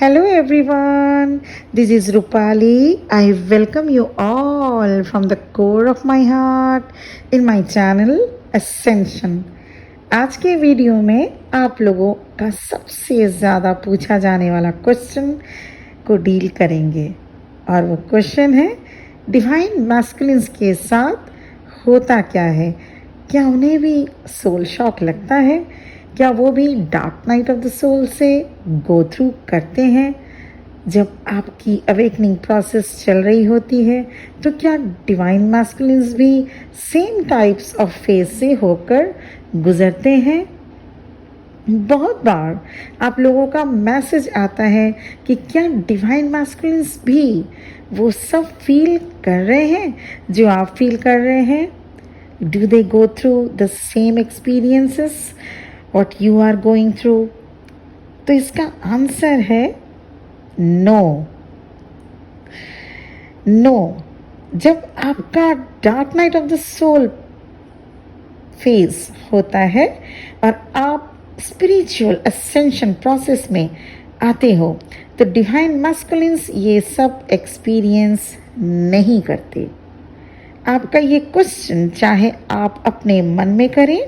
Hello everyone, this is Rupali. I welcome you all from the core of my heart in my channel Ascension. आज के video में आप लोगों का सबसे ज़्यादा पूछा जाने वाला क्वेश्चन को डील करेंगे और वो क्वेश्चन है डिवाइन मैस्कुलिन्स के साथ होता क्या है। क्या उन्हें भी सोल शॉक लगता है? क्या वो भी dark night of the soul से गो थ्रू करते हैं? जब आपकी अवेकनिंग प्रोसेस चल रही होती है तो क्या डिवाइन मैस्कुलिन्स भी सेम टाइप्स ऑफ फेज से होकर गुजरते हैं? बहुत बार आप लोगों का मैसेज आता है कि क्या डिवाइन मैस्कुलिन्स भी वो सब फील कर रहे हैं जो आप फील कर रहे हैं? Do they go through the same experiences what you are going through? तो इसका आंसर है नो। जब आपका dark night of the soul phase होता है और आप स्पिरिचुअल असेंशन प्रोसेस में आते हो तो डिवाइन मैस्कुलिन्स ये सब एक्सपीरियंस नहीं करते। आपका ये क्वेश्चन चाहे आप अपने मन में करें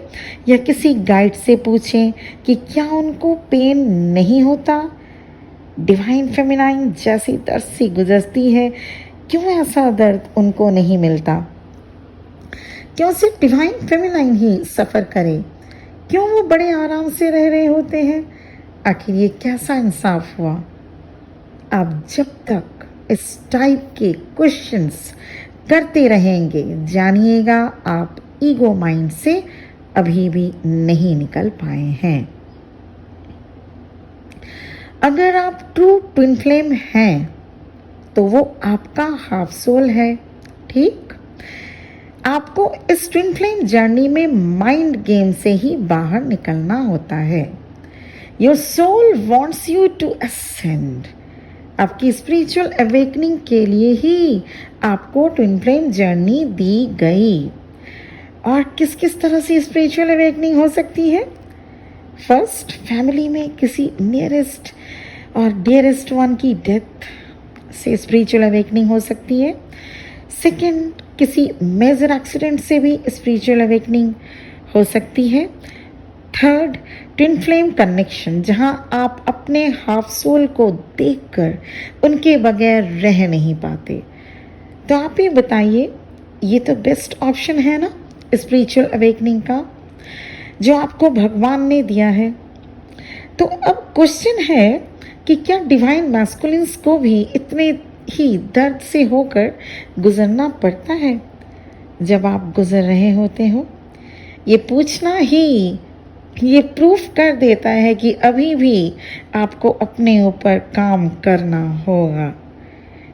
या किसी गाइड से पूछें कि क्या उनको पेन नहीं होता? डिवाइन फेमिनाइन जैसी दर्द से गुजरती है, क्यों ऐसा दर्द उनको नहीं मिलता? क्यों सिर्फ डिवाइन फेमिनाइन ही सफ़र करे? क्यों वो बड़े आराम से रह रहे होते हैं? आखिर ये कैसा इंसाफ हुआ? आप जब तक इस टाइप के क्वेश्चंस करते रहेंगे जानिएगा आप ईगो माइंड से अभी भी नहीं निकल पाए हैं। अगर आप ट्रू ट्विन फ्लेम हैं तो वो आपका हाफ सोल है, ठीक? आपको इस ट्विन फ्लेम जर्नी में माइंड गेम से ही बाहर निकलना होता है। Your soul wants you to ascend. आपकी स्पिरिचुअल अवेकनिंग के लिए ही आपको ट्विन फ्लेम जर्नी दी गई। और किस किस तरह से स्पिरिचुअल अवेकनिंग हो सकती है? फर्स्ट, फैमिली में किसी नियरेस्ट और डियरेस्ट वन की डेथ से स्पिरिचुअल अवेकनिंग हो सकती है। सेकंड, किसी मेजर एक्सीडेंट से भी स्पिरिचुअल अवेकनिंग हो सकती है। थर्ड, ट्विन फ्लेम कनेक्शन, जहां आप अपने हाफ सोल को देखकर उनके बगैर रह नहीं पाते। तो आप ही बताइए, ये तो बेस्ट ऑप्शन है ना स्पिरिचुअल अवेकनिंग का जो आपको भगवान ने दिया है। तो अब क्वेश्चन है कि क्या डिवाइन मैस्कुलिन्स को भी इतने ही दर्द से होकर गुजरना पड़ता है जब आप गुजर रहे होते हो? ये पूछना ही ये प्रूफ कर देता है कि अभी भी आपको अपने ऊपर काम करना होगा।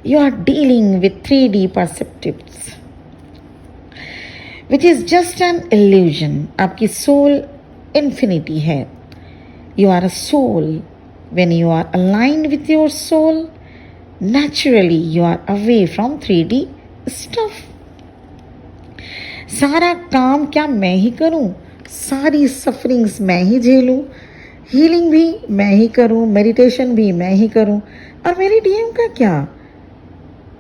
You are dealing with 3D perspectives which is just an illusion. आपकी सोल इन्फिनिटी है। You are a soul. When you are aligned with your soul, naturally you are away from 3D stuff. सारा काम क्या मैं ही करूं? सारी sufferings मैं ही झेलूं? Healing भी मैं ही करूं, मेडिटेशन भी मैं ही करूं, और मेरी डीएम का क्या?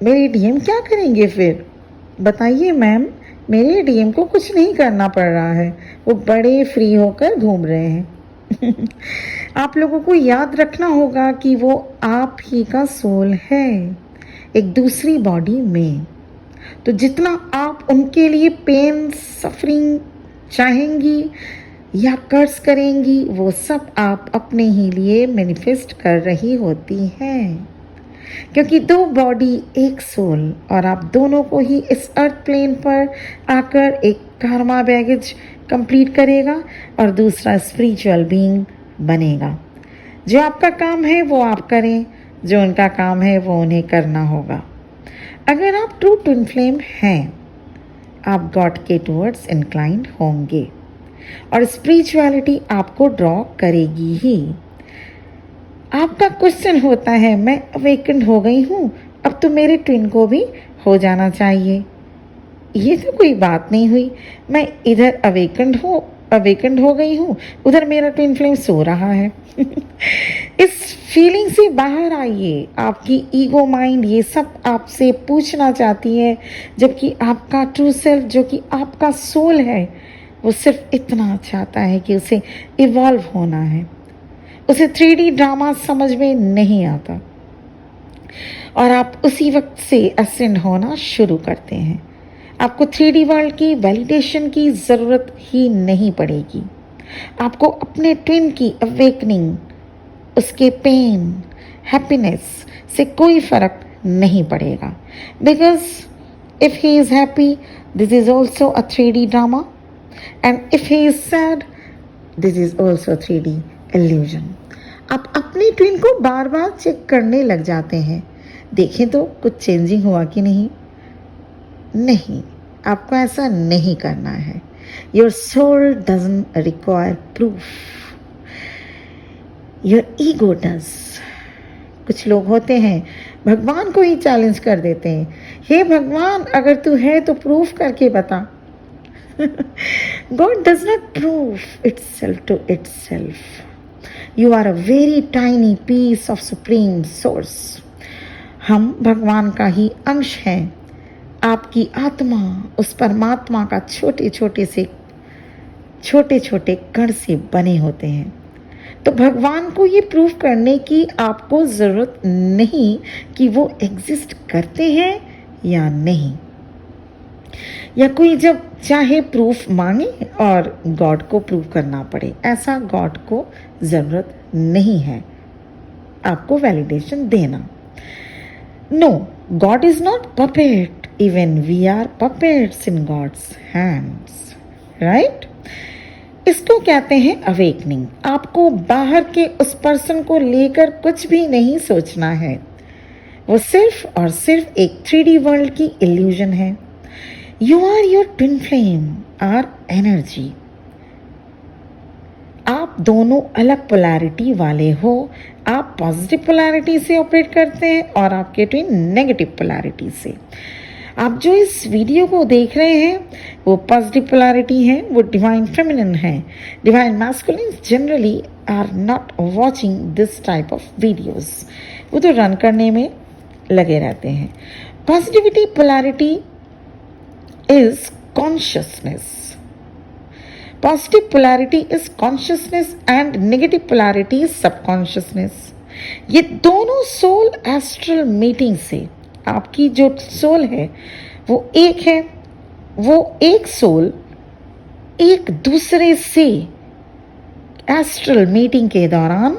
मेरे डीएम क्या करेंगे फिर? बताइए मैम, मेरे डीएम को कुछ नहीं करना पड़ रहा है, वो बड़े फ्री होकर घूम रहे हैं। आप लोगों को याद रखना होगा कि वो आप ही का सोल है एक दूसरी बॉडी में। तो जितना आप उनके लिए पेन सफरिंग चाहेंगी या कर्ज करेंगी, वो सब आप अपने ही लिए मैनिफेस्ट कर रही होती हैं, क्योंकि दो बॉडी एक सोल, और आप दोनों को ही इस अर्थ प्लेन पर आकर एक कार्मा बैगेज कंप्लीट करेगा और दूसरा स्पिरिचुअल बीइंग बनेगा। जो आपका काम है वो आप करें, जो उनका काम है वो उन्हें करना होगा। अगर आप ट्रू ट्विन फ्लेम हैं, आप गॉड के टुवर्ड्स इंक्लाइंड होंगे और स्पिरिचुअलिटी आपको ड्रॉ करेगी ही। आपका क्वेश्चन होता है, मैं अवेकन्ड हो गई हूँ, अब तो मेरे ट्विन को भी हो जाना चाहिए। ये तो कोई बात नहीं हुई, मैं इधर अवेकन्ड हूँ अवेकेंड हो गई हूँ, उधर मेरा ट्विन फ्लेम सो रहा है। इस फीलिंग से बाहर आइए। आपकी ईगो माइंड ये सब आपसे पूछना चाहती है, जबकि आपका ट्रू सेल्फ जो कि आपका सोल है वो सिर्फ इतना चाहता है कि उसे इवॉल्व होना है। उसे 3D ड्रामा समझ में नहीं आता और आप उसी वक्त से असेंड होना शुरू करते हैं। आपको 3D वर्ल्ड की वैलिडेशन की ज़रूरत ही नहीं पड़ेगी। आपको अपने ट्विन की अवेकनिंग, उसके पेन, हैप्पीनेस से कोई फर्क नहीं पड़ेगा। Because if he is happy, this is also a 3D drama, and if he is sad, this is also 3D illusion. आप अपनी ट्विन को बार बार चेक करने लग जाते हैं, देखें तो कुछ चेंजिंग हुआ कि नहीं। नहीं, आपको ऐसा नहीं करना है। Your soul doesn't require proof, your ego does. कुछ लोग होते हैं भगवान को ही चैलेंज कर देते हैं, हे भगवान अगर तू है तो प्रूफ करके बता। God does not prove itself to itself. You are a very tiny piece of Supreme Source. हम भगवान का ही अंश हैं। आपकी आत्मा उस परमात्मा का छोटे छोटे कण से बने होते हैं। तो भगवान को ये प्रूफ करने की आपको ज़रूरत नहीं कि वो एग्जिस्ट करते हैं या नहीं, या कोई जब चाहे प्रूफ मांगे और गॉड को प्रूव करना पड़े। ऐसा गॉड को ज़रूरत नहीं है आपको वैलिडेशन देना। No, God is not puppet, even we are puppets in God's hands, right. इसको कहते हैं अवेकनिंग। आपको बाहर के उस पर्सन को लेकर कुछ भी नहीं सोचना है, वो सिर्फ और सिर्फ एक 3D वर्ल्ड की इल्यूजन है। You are your twin flame, our energy. आप दोनों अलग पोलैरिटी वाले हो। आप पॉजिटिव पोलैरिटी से ऑपरेट करते हैं और आपके ट्विन नेगेटिव पोलैरिटी से। आप जो इस वीडियो को देख रहे हैं वो पॉजिटिव पोलैरिटी है, वो डिवाइन फेमिनिन है। Divine masculine generally are not watching this type of videos, वो तो रन करने में लगे रहते हैं। Positivity polarity is consciousness. Positive polarity is consciousness and negative polarity is subconsciousness. ये दोनों सोल एस्ट्रल मीटिंग से, आपकी जो सोल है वो एक है, वो एक सोल एक दूसरे से एस्ट्रल मीटिंग के दौरान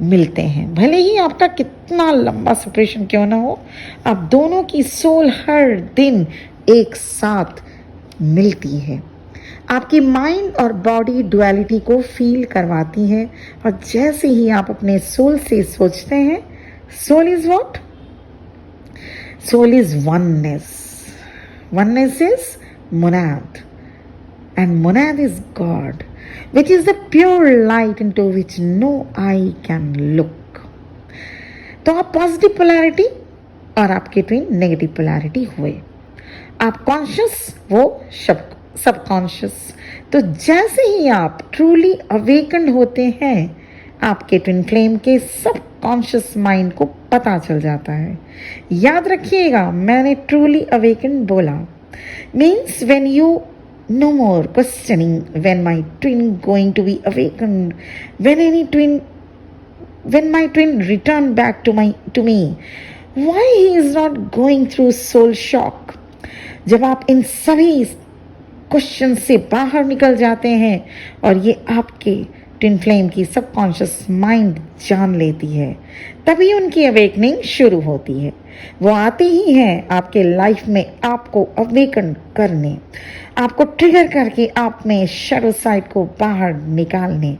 मिलते हैं। भले ही आपका कितना लंबा सेपरेशन क्यों ना हो, आप दोनों की सोल हर दिन एक साथ मिलती है। आपकी माइंड और बॉडी डुअलिटी को फील करवाती है, और जैसे ही आप अपने सोल से सोचते हैं, soul is what? Soul is oneness. Oneness is monad, and monad is God, which is the pure light into which no eye can look. तो आप पॉजिटिव पोलैरिटी और आपके ट्विन नेगेटिव पोलैरिटी हुए। आप कॉन्शियस, वो सबकॉन्शियस। तो जैसे ही आप ट्रूली अवेकन होते हैं, आपके ट्विन फ्लेम के सबकॉन्शियस माइंड को पता चल जाता है। याद रखिएगा, मैंने ट्रूली अवेकन बोला means when you no more questioning when my twin going to be awakened, when my twin return back to me, why he is not going through soul shock. जब आप इन सभी क्वेश्चन से बाहर निकल जाते हैं और ये आपके ट्विन फ्लेम की सबकॉन्शियस माइंड जान लेती है, तभी उनकी अवेकनिंग शुरू होती है। वो आते ही हैं आपके लाइफ में आपको अवेकन करने, आपको ट्रिगर करके आप में शैडो साइड को बाहर निकालने।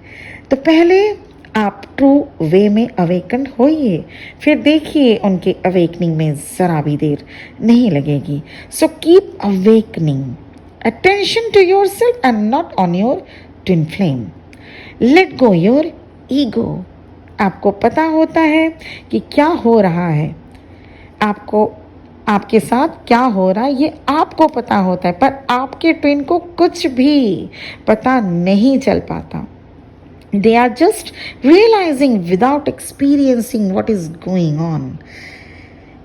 तो पहले आप ट्रू वे में अवेकन होइए, फिर देखिए उनके अवेकनिंग में ज़रा भी देर नहीं लगेगी। So keep awakening, attention to your self and not on your twin flame. Let go your ego. आपको पता होता है कि क्या हो रहा है, आपको आपके साथ क्या हो रहा है ये आपको पता होता है, पर आपके ट्विन को कुछ भी पता नहीं चल पाता. They are just realizing without experiencing what is going on.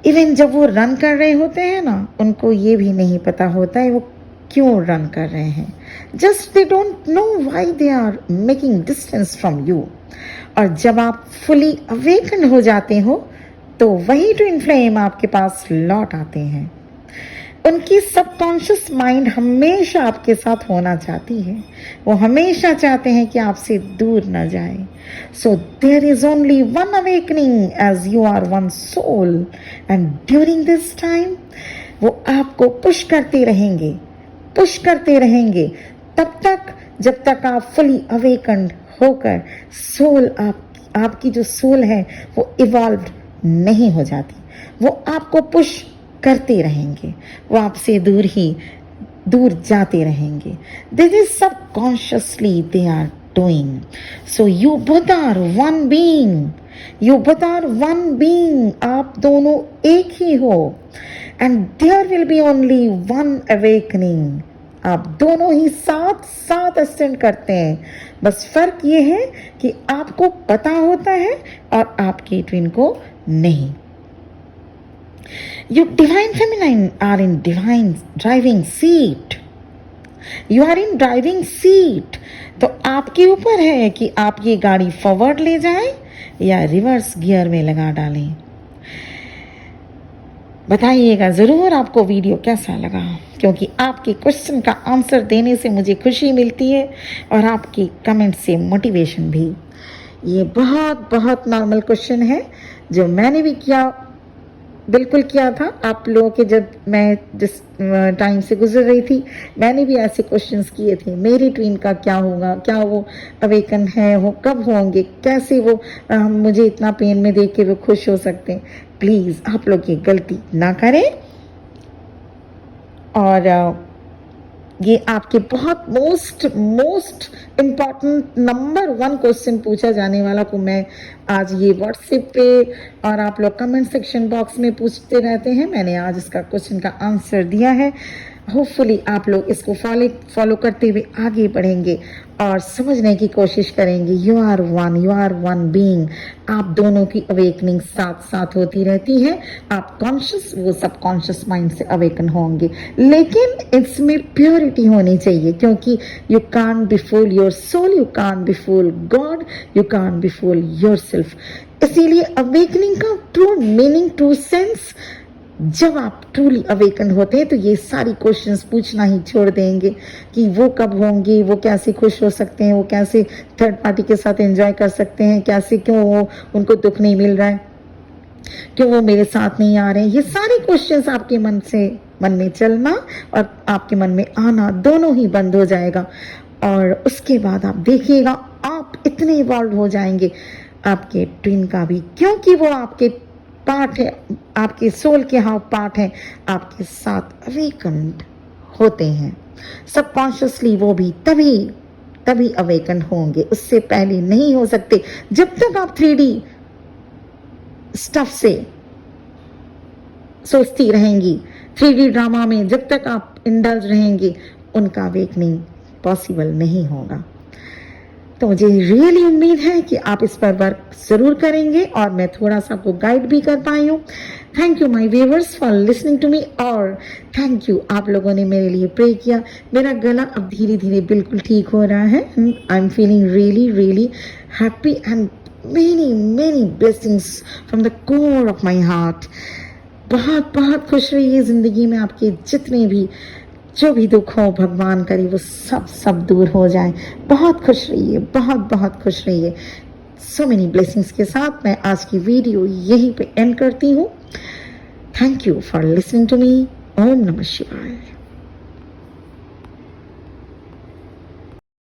Even जब वो रन कर रहे होते हैं ना, उनको ये भी नहीं पता होता है वो क्यों रन कर रहे हैं. Just they don't know why they are making distance from you. और जब आप फुली अवेकन हो जाते हो तो वही ट्विन फ्लेम आपके पास लौट आते हैं. उनकी सबकॉन्शियस माइंड हमेशा आपके साथ होना चाहती है. वो हमेशा चाहते हैं कि आपसे दूर न जाए. So there is only one awakening as you are one soul. And during this time वो आपको पुश करते रहेंगे तब तक जब तक आप फुली अवेकन्ड होकर सोल आपकी जो सोल है वो इवॉल्व नहीं हो जाती. वो आपको पुश करते रहेंगे, वो आपसे दूर जाते रहेंगे. This is subconsciously they are doing. So you both are one being. आप दोनों एक ही हो. And there will be only one awakening. आप दोनों ही साथ असेंड करते हैं. बस फर्क ये है कि आपको पता होता है और आपके ट्विन को नहीं. You divine feminine are in divine driving seat. You are in driving seat. तो आपके ऊपर है कि आप ये गाड़ी फॉरवर्ड ले जाएं या रिवर्स गियर में लगा डालें. बताइएगा ज़रूर आपको वीडियो कैसा लगा, क्योंकि आपके क्वेश्चन का आंसर देने से मुझे खुशी मिलती है और आपके कमेंट से मोटिवेशन भी. ये बहुत नॉर्मल क्वेश्चन है जो मैंने भी बिल्कुल किया था. आप लोगों के जब मैं जिस टाइम से गुजर रही थी मैंने भी ऐसे क्वेश्चंस किए थे. मेरी ट्विन का क्या होगा, क्या वो अवेकन है, वो कब होंगे, कैसे वो मुझे इतना पेन में देख के वो खुश हो सकते हैं. प्लीज़ आप लोग ये गलती ना करें. और ये आपके बहुत मोस्ट इम्पॉर्टेंट नंबर 1 क्वेश्चन पूछा जाने वाला को मैं आज ये व्हाट्सएप पे और आप लोग कमेंट सेक्शन बॉक्स में पूछते रहते हैं, मैंने आज इसका क्वेश्चन का आंसर दिया है. होपफुली आप लोग इसको फॉलो करते हुए आगे बढ़ेंगे और समझने की कोशिश करेंगे. You are one being. आप दोनों की अवेकनिंग साथ होती रहती है. आप कॉन्शियस, वो सबकॉन्शियस माइंड से अवेकन होंगे, लेकिन इसमें प्योरिटी होनी चाहिए, क्योंकि you can't be fool your soul, you can't be fool God, you can't be fool yourself. इसीलिए अवेकनिंग का ट्रू मीनिंग, ट्रू सेंस, जब आप ट्रूली अवेकन होते हैं तो ये सारी क्वेश्चंस पूछना ही छोड़ देंगे कि वो कब होंगे, वो कैसे खुश हो सकते हैं, वो कैसे थर्ड पार्टी के साथ एंजॉय कर सकते हैं, कैसे, क्यों वो उनको दुख नहीं मिल रहा है, क्यों वो मेरे साथ नहीं आ रहे हैं. ये सारे क्वेश्चंस आपके मन में चलना और आपके मन में आना दोनों ही बंद हो जाएगा. और उसके बाद आप देखिएगा आप इतने इवॉल्व हो जाएंगे आपके ट्विन का भी, क्योंकि वो आपके पार्ट है, आपके सोल के हाव पार्ट है, आपके साथ अवेकन्ड होते हैं. सबकॉन्शियसली वो भी तभी अवेकन होंगे, उससे पहले नहीं हो सकते. जब तक आप 3D स्टफ से सोचती रहेंगी, 3D ड्रामा में जब तक आप इंडल्ज रहेंगे, उनका अवेकनिंग पॉसिबल नहीं होगा. तो मुझे रियली उम्मीद है कि आप इस पर वर्क जरूर करेंगे और मैं थोड़ा सा आपको गाइड भी कर पाई हूँ. Thank you my viewers for listening to me. और थैंक यू आप लोगों ने मेरे लिए प्रे किया. मेरा गला अब धीरे धीरे बिल्कुल ठीक हो रहा है. I am feeling really happy and many blessings from the core of my heart. बहुत खुश रहिए जिंदगी में. आपके जितने भी जो भी दुख हो भगवान करे वो सब दूर हो जाए. बहुत खुश रहिए, बहुत खुश रहिए. सो मेनी ब्लेसिंग्स के साथ मैं आज की वीडियो यहीं पे एंड करती हूँ. Thank you for listening to me. Om Namah शिवाय.